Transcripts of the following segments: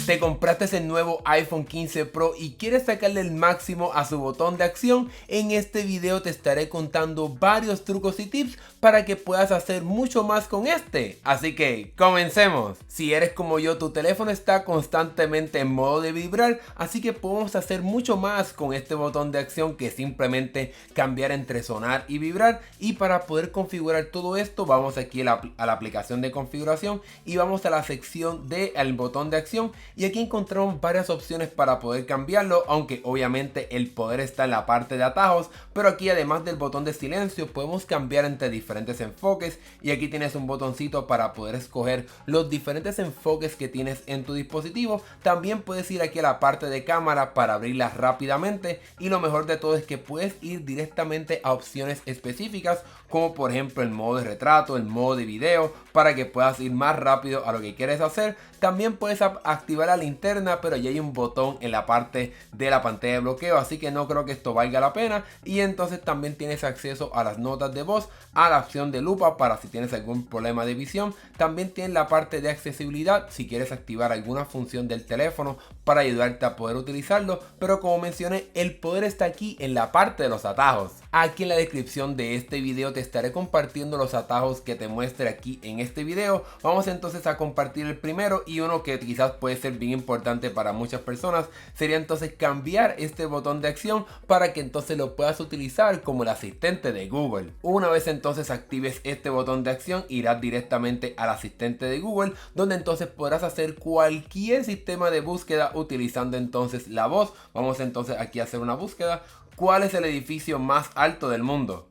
Te compraste el nuevo iPhone 15 Pro y quieres sacarle el máximo a su botón de acción. En este video te estaré contando varios trucos y tips para que puedas hacer mucho más con este. Así que comencemos. Si eres como yo, tu teléfono está constantemente en modo de vibrar, así que podemos hacer mucho más con este botón de acción que simplemente cambiar entre sonar y vibrar. Y para poder configurar todo esto, vamos aquí a la aplicación de configuración y vamos a la sección del botón de acción. Y aquí encontramos varias opciones para poder cambiarlo, aunque obviamente el poder está en la parte de atajos, pero aquí además del botón de silencio podemos cambiar entre diferentes enfoques y aquí tienes un botoncito para poder escoger los diferentes enfoques que tienes en tu dispositivo. También puedes ir aquí a la parte de cámara para abrirla rápidamente y lo mejor de todo es que puedes ir directamente a opciones específicas como por ejemplo el modo de retrato, el modo de video, para que puedas ir más rápido a lo que quieres hacer. También puedes activar la linterna, pero ya hay un botón en la parte de la pantalla de bloqueo, así que no creo que esto valga la pena. Y entonces también tienes acceso a las notas de voz, a la opción de lupa para si tienes algún problema de visión. También tienes la parte de accesibilidad si quieres activar alguna función del teléfono para ayudarte a poder utilizarlo, pero como mencioné, el poder está aquí en la parte de los atajos. Aquí en la descripción de este video te estaré compartiendo los atajos que te muestre aquí en este video. Vamos entonces a compartir el primero, y uno que quizás puede ser bien importante para muchas personas sería entonces cambiar este botón de acción para que entonces lo puedas utilizar como el asistente de Google. Una vez entonces actives este botón de acción, irás directamente al asistente de Google, donde entonces podrás hacer cualquier sistema de búsqueda utilizando entonces la voz. Vamos entonces aquí a hacer una búsqueda. ¿Cuál es el edificio más alto del mundo?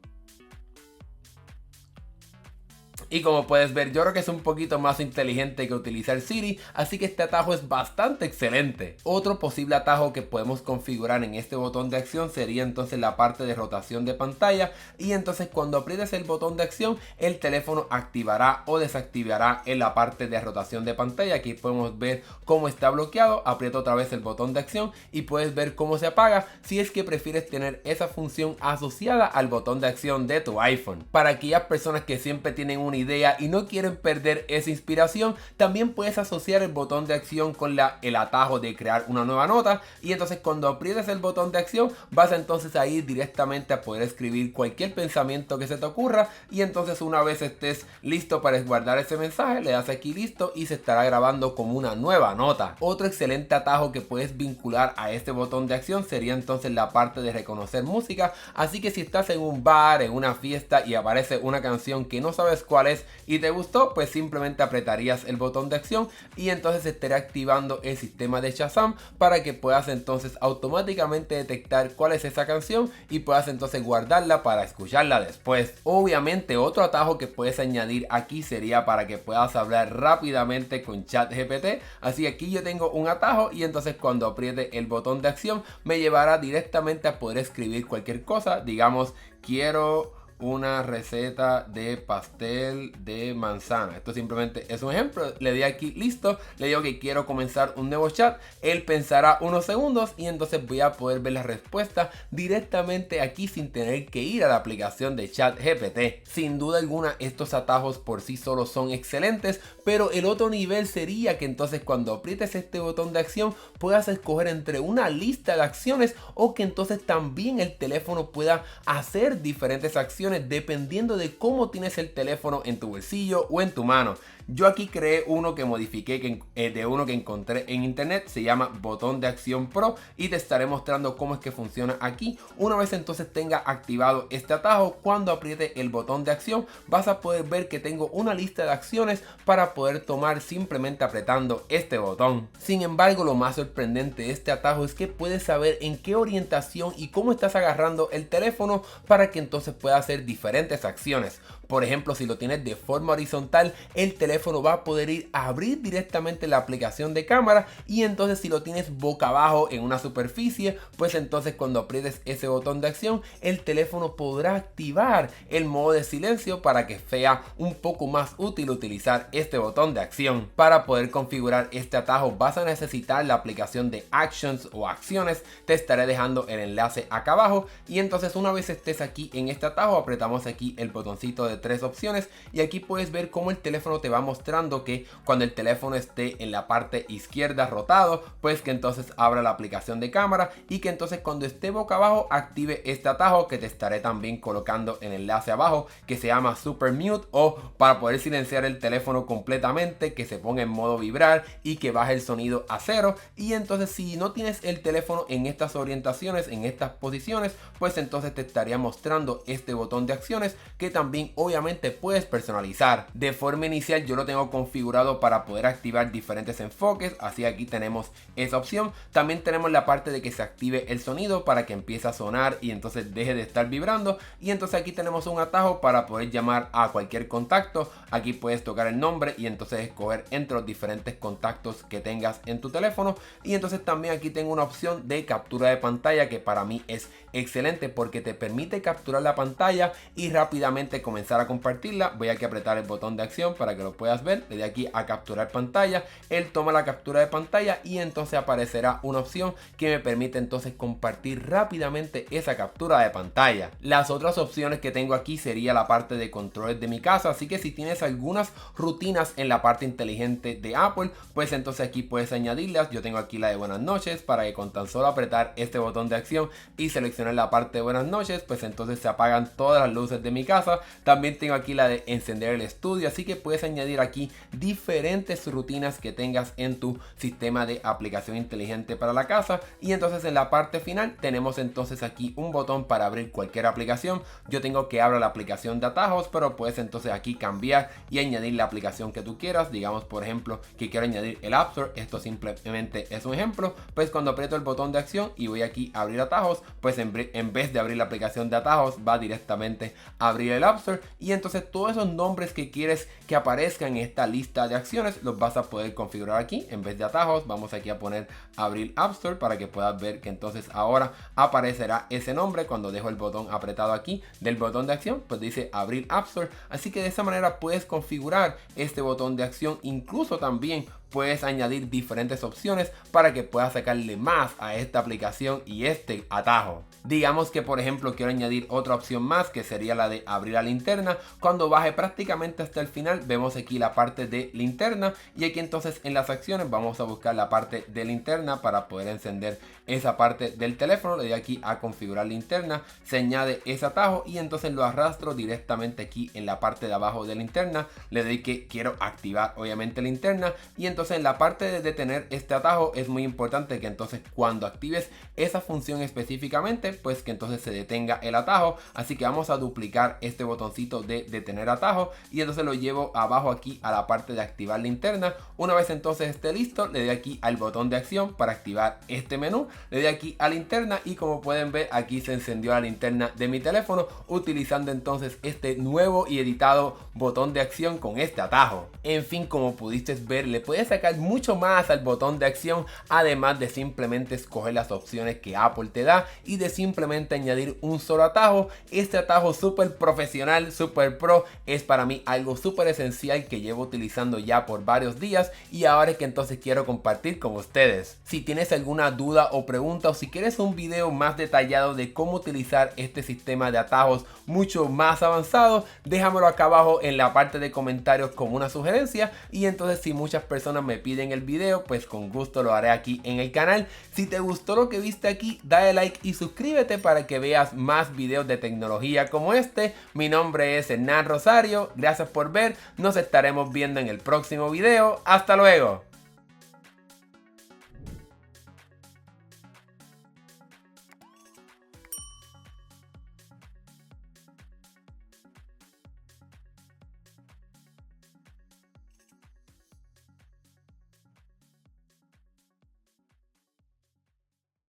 Y como puedes ver, yo creo que es un poquito más inteligente que utilizar Siri, así que este atajo es bastante excelente. Otro posible atajo que podemos configurar en este botón de acción sería entonces la parte de rotación de pantalla, y entonces cuando aprietes el botón de acción, el teléfono activará o desactivará en la parte de rotación de pantalla. Aquí podemos ver cómo está bloqueado. Aprieto otra vez el botón de acción y puedes ver cómo se apaga si es que prefieres tener esa función asociada al botón de acción de tu iPhone. Para aquellas personas que siempre tienen una idea y no quieren perder esa inspiración, también puedes asociar el botón de acción con el atajo de crear una nueva nota, y entonces cuando aprietes el botón de acción vas entonces a ir directamente a poder escribir cualquier pensamiento que se te ocurra, y entonces una vez estés listo para guardar ese mensaje, le das aquí listo y se estará grabando como una nueva nota. Otro excelente atajo que puedes vincular a este botón de acción sería entonces la parte de reconocer música, así que si estás en un bar, en una fiesta y aparece una canción que no sabes cuál es y te gustó, pues simplemente apretarías el botón de acción y entonces estará activando el sistema de Shazam para que puedas entonces automáticamente detectar cuál es esa canción y puedas entonces guardarla para escucharla después. Obviamente otro atajo que puedes añadir aquí sería para que puedas hablar rápidamente con ChatGPT, así que aquí yo tengo un atajo y entonces cuando apriete el botón de acción me llevará directamente a poder escribir cualquier cosa. Digamos, quiero una receta de pastel de manzana. Esto simplemente es un ejemplo. Le doy aquí listo, le digo que quiero comenzar un nuevo chat. Él pensará unos segundos y entonces voy a poder ver la respuesta directamente aquí sin tener que ir a la aplicación de ChatGPT. Sin duda alguna estos atajos por sí solos son excelentes, pero el otro nivel sería que entonces cuando aprietes este botón de acción puedas escoger entre una lista de acciones, o que entonces también el teléfono pueda hacer diferentes acciones dependiendo de cómo tienes el teléfono en tu bolsillo o en tu mano. Yo aquí creé uno que modifiqué de uno que encontré en internet, se llama Botón de Acción Pro, y te estaré mostrando cómo es que funciona aquí. Una vez entonces tenga activado este atajo, cuando apriete el botón de acción vas a poder ver que tengo una lista de acciones para poder tomar simplemente apretando este botón. Sin embargo, lo más sorprendente de este atajo es que puedes saber en qué orientación y cómo estás agarrando el teléfono para que entonces puedas hacer diferentes acciones. Por ejemplo, si lo tienes de forma horizontal, el teléfono va a poder ir a abrir directamente la aplicación de cámara, y entonces si lo tienes boca abajo en una superficie, pues entonces cuando aprietes ese botón de acción, el teléfono podrá activar el modo de silencio para que sea un poco más útil utilizar este botón de acción. Para poder configurar este atajo vas a necesitar la aplicación de Actions o Acciones. Te estaré dejando el enlace acá abajo, y entonces una vez estés aquí en este atajo apretamos aquí el botoncito de 3 opciones y aquí puedes ver cómo el teléfono te va mostrando que cuando el teléfono esté en la parte izquierda rotado, pues que entonces abra la aplicación de cámara y que entonces cuando esté boca abajo active este atajo que te estaré también colocando en el enlace abajo, que se llama Super Mute, o para poder silenciar el teléfono completamente, que se ponga en modo vibrar y que baje el sonido a 0. Y entonces si no tienes el teléfono en estas orientaciones, en estas posiciones, pues entonces te estaría mostrando este botón de acciones que también obviamente puedes personalizar. De forma inicial yo lo tengo configurado para poder activar diferentes enfoques, así aquí tenemos esa opción. También tenemos la parte de que se active el sonido para que empiece a sonar y entonces deje de estar vibrando, y entonces aquí tenemos un atajo para poder llamar a cualquier contacto. Aquí puedes tocar el nombre y entonces escoger entre los diferentes contactos que tengas en tu teléfono, y entonces también aquí tengo una opción de captura de pantalla que para mí es excelente porque te permite capturar la pantalla y rápidamente comenzar a compartirla. Voy aquí a apretar el botón de acción para que lo puedas ver, le doy aquí a capturar pantalla, él toma la captura de pantalla y entonces aparecerá una opción que me permite entonces compartir rápidamente esa captura de pantalla. Las otras opciones que tengo aquí sería la parte de controles de mi casa, así que si tienes algunas rutinas en la parte inteligente de Apple, pues entonces aquí puedes añadirlas. Yo tengo aquí la de buenas noches para que con tan solo apretar este botón de acción y seleccionar la parte de buenas noches, pues entonces se apagan todas las luces de mi casa. También tengo aquí la de encender el estudio, así que puedes añadir aquí diferentes rutinas que tengas en tu sistema de aplicación inteligente para la casa. Y entonces en la parte final tenemos entonces aquí un botón para abrir cualquier aplicación. Yo tengo que abrir la aplicación de atajos, pero puedes entonces aquí cambiar y añadir la aplicación que tú quieras. Digamos por ejemplo que quiero añadir el App Store, esto simplemente es un ejemplo. Pues cuando aprieto el botón de acción y voy aquí a abrir atajos, pues en vez de abrir la aplicación de atajos va directamente a abrir el App Store, y entonces todos esos nombres que quieres que aparezcan en esta lista de acciones los vas a poder configurar aquí. En vez de atajos vamos aquí a poner abrir App Store para que puedas ver que entonces ahora aparecerá ese nombre cuando dejo el botón apretado aquí del botón de acción, pues dice abrir App Store. Así que de esa manera puedes configurar este botón de acción. Incluso también puedes añadir diferentes opciones para que puedas sacarle más a esta aplicación y este atajo. Digamos que por ejemplo quiero añadir otra opción más, que sería la de abrir la linterna. Cuando baje prácticamente hasta el final vemos aquí la parte de linterna, y aquí entonces en las acciones vamos a buscar la parte de linterna para poder encender esa parte del teléfono. Le doy aquí a configurar linterna, se añade ese atajo y entonces lo arrastro directamente aquí en la parte de abajo de linterna. Le doy que quiero activar obviamente linterna, y entonces en la parte de detener este atajo es muy importante que entonces cuando actives esa función específicamente, pues que entonces se detenga el atajo. Así que vamos a duplicar este botoncito de detener atajo y entonces lo llevo abajo aquí a la parte de activar linterna. Una vez entonces esté listo, le doy aquí al botón de acción para activar este menú, le doy aquí a linterna y como pueden ver aquí se encendió la linterna de mi teléfono utilizando entonces este nuevo y editado botón de acción con este atajo. En fin, como pudiste ver, le puedes sacar mucho más al botón de acción, además de simplemente escoger las opciones que Apple te da y de simplemente añadir un solo atajo. Este atajo súper profesional, súper pro, es para mí algo súper esencial que llevo utilizando ya por varios días y ahora es que entonces quiero compartir con ustedes. Si tienes alguna duda o pregunta, o si quieres un video más detallado de cómo utilizar este sistema de atajos mucho más avanzado, déjamelo acá abajo en la parte de comentarios como una sugerencia, y entonces si muchas personas me piden el video, pues con gusto lo haré aquí en el canal. Si te gustó lo que viste aquí, dale like y suscríbete para que veas más videos de tecnología como este. Mi nombre es Hernán Rosario, gracias por ver, nos estaremos viendo en el próximo video, hasta luego.